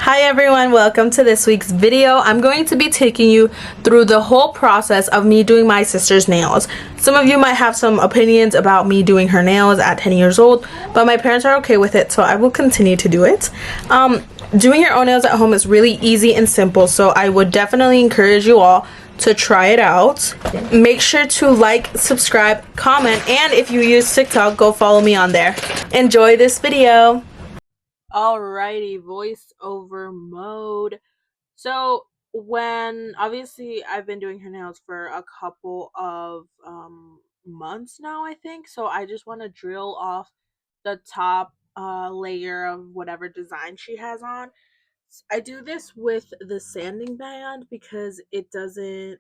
Hi everyone, welcome to this week's video. I'm going to be taking you through the whole process of me doing my sister's nails. Some of you might have some opinions about me doing her nails at 10 years old, but my parents are okay with it, so I will continue to do it. Doing your own nails at home is really easy and simple, so I would definitely encourage you all to try it out. Make sure to like, subscribe, comment, and if you use TikTok, go follow me on there. Enjoy this video. Alrighty, voiceover mode. So when obviously I've been doing her nails for a couple of months now, I think. So I just want to drill off the top layer of whatever design she has on. I do this with the sanding band because it doesn't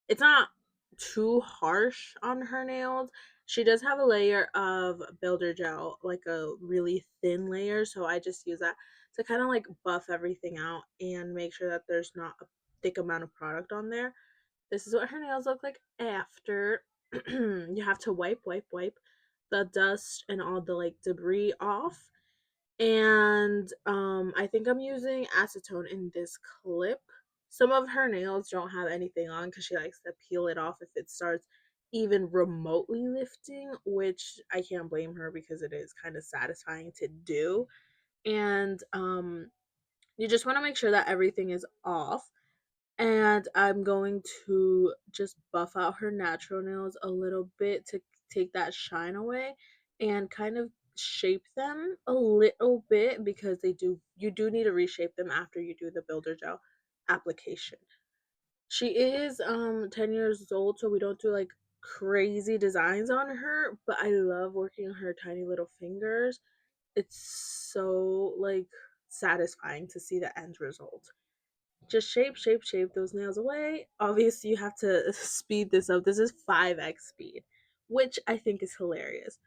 it's not too harsh on her nails. She does have a layer of builder gel, like a really thin layer, so I just use that to kind of like buff everything out and make sure that there's not a thick amount of product on there. This is what her nails look like after. You have to wipe the dust and all the like debris off. And I think I'm using acetone in this clip. Some of her nails don't have anything on because she likes to peel it off if it starts even remotely lifting, which I can't blame her because it is kind of satisfying to do. And you just want to make sure that everything is off. And I'm going to just buff out her natural nails a little bit to take that shine away and kind of shape them a little bit because you do need to reshape them after you do the builder gel application. She is 10 years old, so we don't do like crazy designs on her, but I love working on her tiny little fingers. It's so like satisfying to see the end result. Just shape those nails away. Obviously, you have to speed this up. This is 5x speed, which I think is hilarious.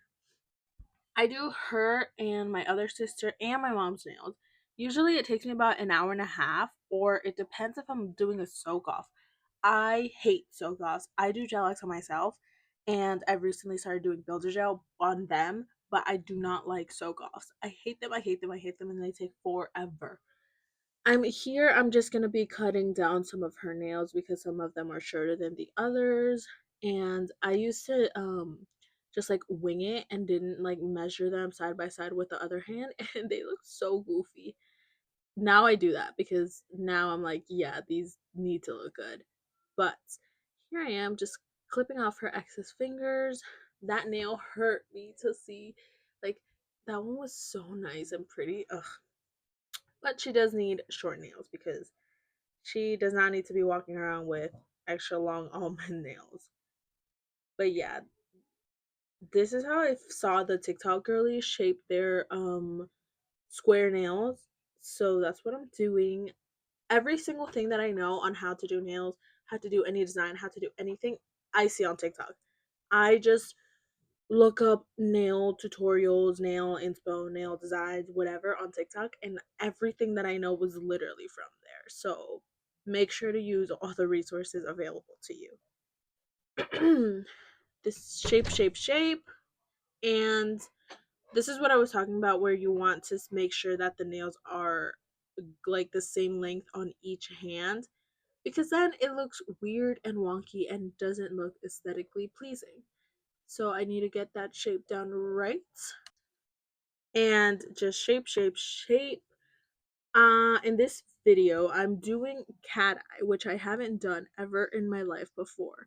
I do her and my other sister and my mom's nails. Usually, it takes me about an hour and a half, or it depends if I'm doing a soak off. I hate soak offs. I do gel X on myself, and I've recently started doing builder gel on them, but I do not like soak offs. I hate them, I hate them, and they take forever. I'm just gonna be cutting down some of her nails because some of them are shorter than the others. And I used to just like wing it and didn't like measure them side by side with the other hand and they look so goofy. Now I do that because now I'm like, yeah, these need to look good. But here I am just clipping off her excess fingers. That nail hurt me to see. Like that one was so nice and pretty. Ugh, but she does need short nails because she does not need to be walking around with extra long almond nails. But yeah, this is how I saw the TikTok girlies shape their square nails. So that's what I'm doing. Every single thing that I know on how to do nails, how to do any design, how to do anything, I see on TikTok. I just look up nail tutorials, nail inspo, nail designs, whatever on TikTok, and everything that I know was literally from there. So make sure to use all the resources available to you. This shape, and this is what I was talking about where you want to make sure that the nails are like the same length on each hand because then it looks weird and wonky and doesn't look aesthetically pleasing. So I need to get that shape down right and just shape. In this video, I'm doing cat eye, which I haven't done ever in my life before,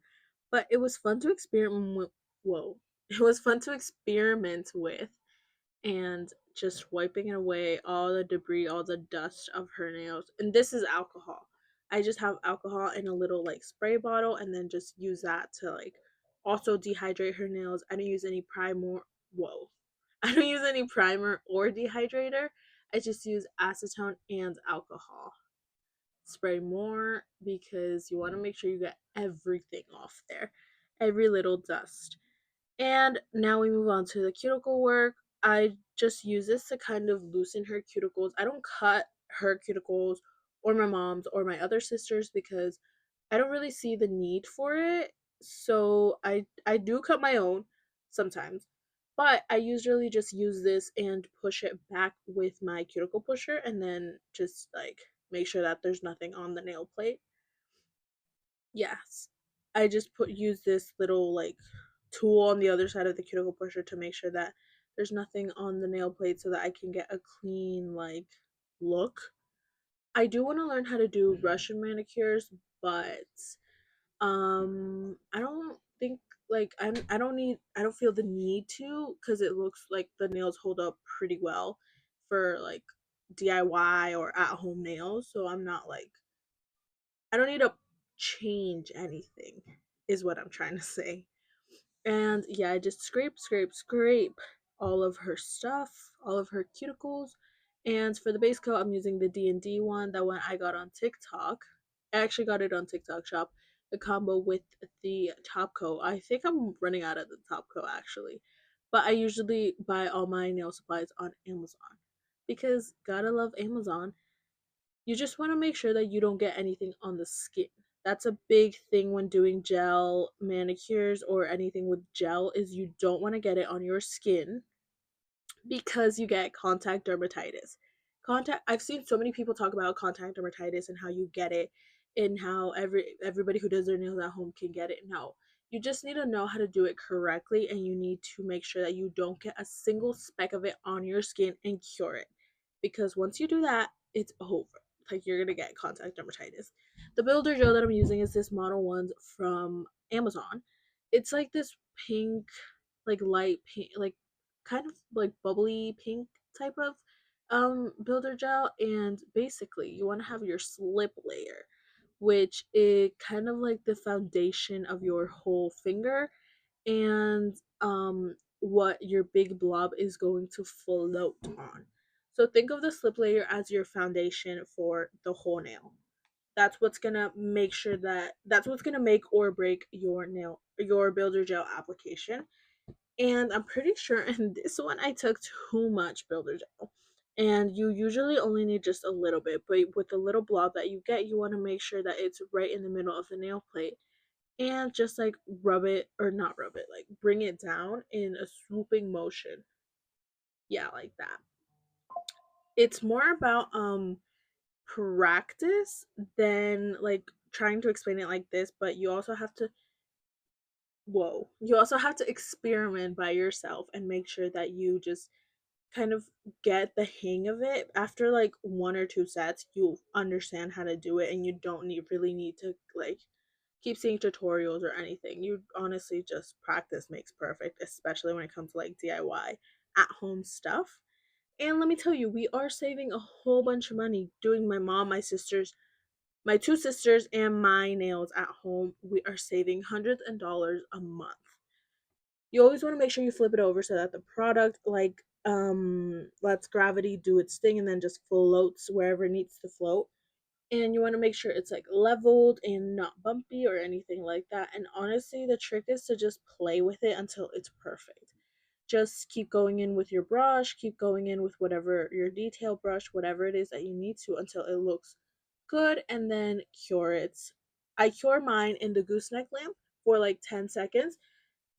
but it was fun to experiment with. Whoa, it was fun to experiment with, and just wiping away all the debris, all the dust of her nails. And this is alcohol. I just have alcohol in a little like spray bottle, and then just use that to like also dehydrate her nails. I don't use any primer. Whoa. I don't use any primer or dehydrator. I just use acetone and alcohol. Spray more because you want to make sure you get everything off there, every little dust. And now we move on to the cuticle work. I just use this to kind of loosen her cuticles. I don't cut her cuticles or my mom's or my other sisters because I don't really see the need for it. So I do cut my own sometimes, But I usually just use this and push it back with my cuticle pusher and then just like make sure that there's nothing on the nail plate. Yes. I just use this little like tool on the other side of the cuticle pusher to make sure that there's nothing on the nail plate so that I can get a clean like look. I do want to learn how to do Russian manicures, but I don't think like I don't feel the need to because it looks like the nails hold up pretty well for like DIY or at home nails. So I'm not like I don't need to change anything is what I'm trying to say. And yeah, I just scrape all of her stuff, all of her cuticles. And for the base coat, I'm using the D&D one, that one I got on TikTok. I actually got it on TikTok shop, the combo with the top coat. I think I'm running out of the top coat actually. But I usually buy all my nail supplies on Amazon because gotta love Amazon. You just want to make sure that you don't get anything on the skin. That's a big thing when doing gel manicures or anything with gel is you don't want to get it on your skin because you get contact dermatitis. Contact I've seen so many people talk about contact dermatitis and how you get it and how everybody who does their nails at home can get it. No. You just need to know how to do it correctly and you need to make sure that you don't get a single speck of it on your skin and cure it. Because once you do that, it's over. Like you're gonna get contact dermatitis. The builder gel that I'm using is this Model Ones from Amazon. It's like this pink, like light pink, like kind of like bubbly pink type of builder gel, and basically you want to have your slip layer, which is kind of like the foundation of your whole finger, and what your big blob is going to float on. So think of the slip layer as your foundation for the whole nail. That's what's gonna make or break your builder gel application. And I'm pretty sure in this one I took too much builder gel. And you usually only need just a little bit, but with the little blob that you get, you want to make sure that it's right in the middle of the nail plate. And just like rub it, or not rub it, like bring it down in a swooping motion. Yeah, like that. It's more about practice than like trying to explain it like this, but you also have to experiment by yourself and make sure that you just kind of get the hang of it. After like one or two sets, you'll understand how to do it and you don't really need to like keep seeing tutorials or anything. You honestly just practice makes perfect, especially when it comes to like DIY at home stuff. And let me tell you, we are saving a whole bunch of money doing my mom, my sisters, my two sisters, and my nails at home. We are saving hundreds of dollars a month. You always want to make sure you flip it over so that the product like lets gravity do its thing and then just floats wherever it needs to float. And you want to make sure it's like leveled and not bumpy or anything like that. And honestly, the trick is to just play with it until it's perfect. Just keep going in with your brush, keep going in with whatever your detail brush, whatever it is that you need to, until it looks good, and then cure it. I cure mine in the gooseneck lamp for like 10 seconds,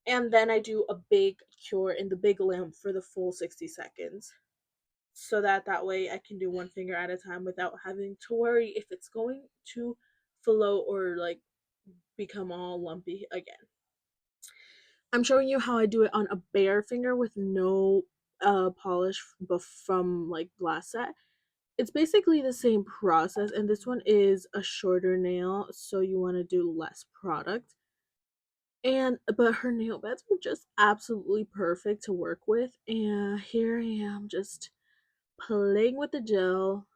and then I do a big cure in the big lamp for the full 60 seconds, so that way I can do one finger at a time without having to worry if it's going to flow or like become all lumpy again. I'm showing you how I do it on a bare finger with no polish from like last set. It's basically the same process, and this one is a shorter nail, so you want to do less product. And but her nail beds were just absolutely perfect to work with, and here I am just playing with the gel.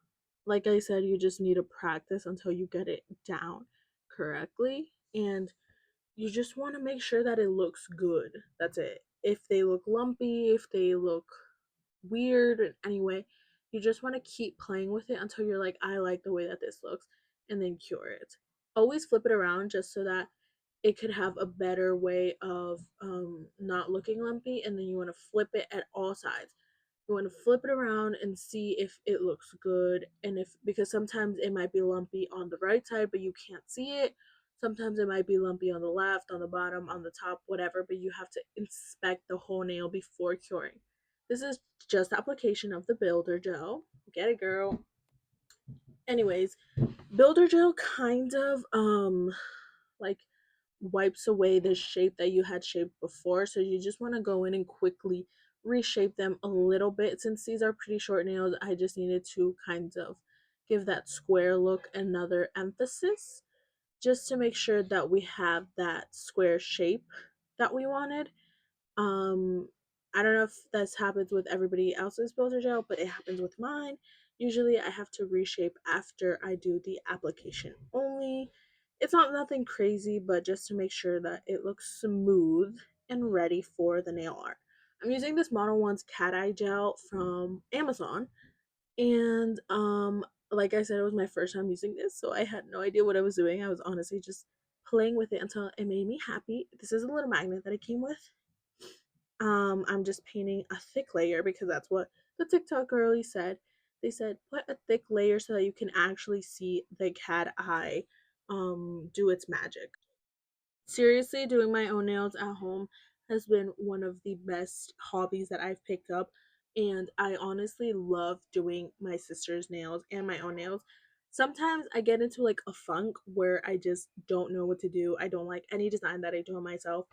Like I said, you just need to practice until you get it down correctly, and you just want to make sure that it looks good. That's it. If they look lumpy, if they look weird in any way, you just want to keep playing with it until you're like, I like the way that this looks, and then cure it. Always flip it around just so that it could have a better way of not looking lumpy, and then you want to flip it at all sides. You want to flip it around and see if it looks good, and if, because sometimes it might be lumpy on the right side but you can't see it, Sometimes it might be lumpy on the left, on the bottom, on the top, whatever, but you have to inspect the whole nail before curing. This is just application of the builder gel. Get it, girl. Anyways, builder gel kind of like wipes away the shape that you had shaped before, so you just want to go in and quickly reshape them a little bit. Since these are pretty short nails, I just needed to kind of give that square look another emphasis, just to make sure that we have that square shape that we wanted. um, I don't know if this happens with everybody else's builder gel, but it happens with mine. Usually I have to reshape after I do the application only. It's not nothing crazy, but just to make sure that it looks smooth and ready for the nail art. I'm using this Mono One's cat eye gel from Amazon, and like I said, it was my first time using this, so I had no idea what I was doing. I was honestly just playing with it until it made me happy. This is a little magnet that it came with. I'm just painting a thick layer because that's what the TikTok girlie said. They said put a thick layer so that you can actually see the cat eye do its magic. Seriously, doing my own nails at home has been one of the best hobbies that I've picked up, and I honestly love doing my sister's nails and my own nails. Sometimes I get into like a funk where I just don't know what to do. I don't like any design that I do on myself,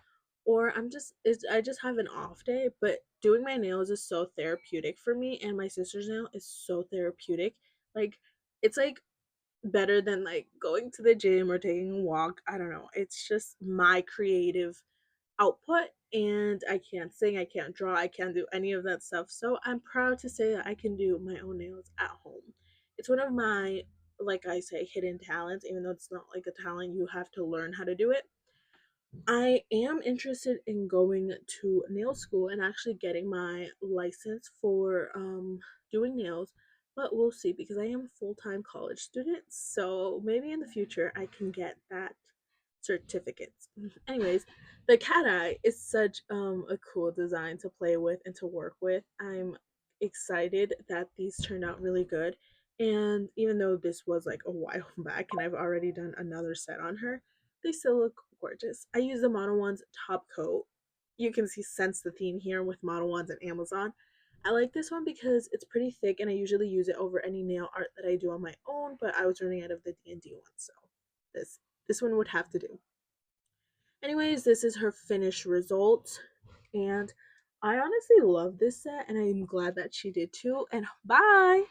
or I just have an off day, but doing my nails is so therapeutic for me, and my sister's nail is so therapeutic. Like it's like better than like going to the gym or taking a walk. I don't know. It's just my creative output, and I can't sing, I can't draw, I can't do any of that stuff. So I'm proud to say that I can do my own nails at home. It's one of my, like I say, hidden talents, even though it's not like a talent you have to learn how to do it. I am interested in going to nail school and actually getting my license for doing nails, but we'll see because I am a full-time college student, so maybe in the future I can get that certificate. Anyways, the cat eye is such a cool design to play with and to work with. I'm excited that these turned out really good. And even though this was like a while back and I've already done another set on her, they still look gorgeous. I use the Mono One's top coat. You can sense the theme here with Mono One's and Amazon. I like this one because it's pretty thick and I usually use it over any nail art that I do on my own, but I was running out of the D&D one, so this one would have to do. Anyways, this is her finished result, and I honestly love this set and I'm glad that she did too. And bye.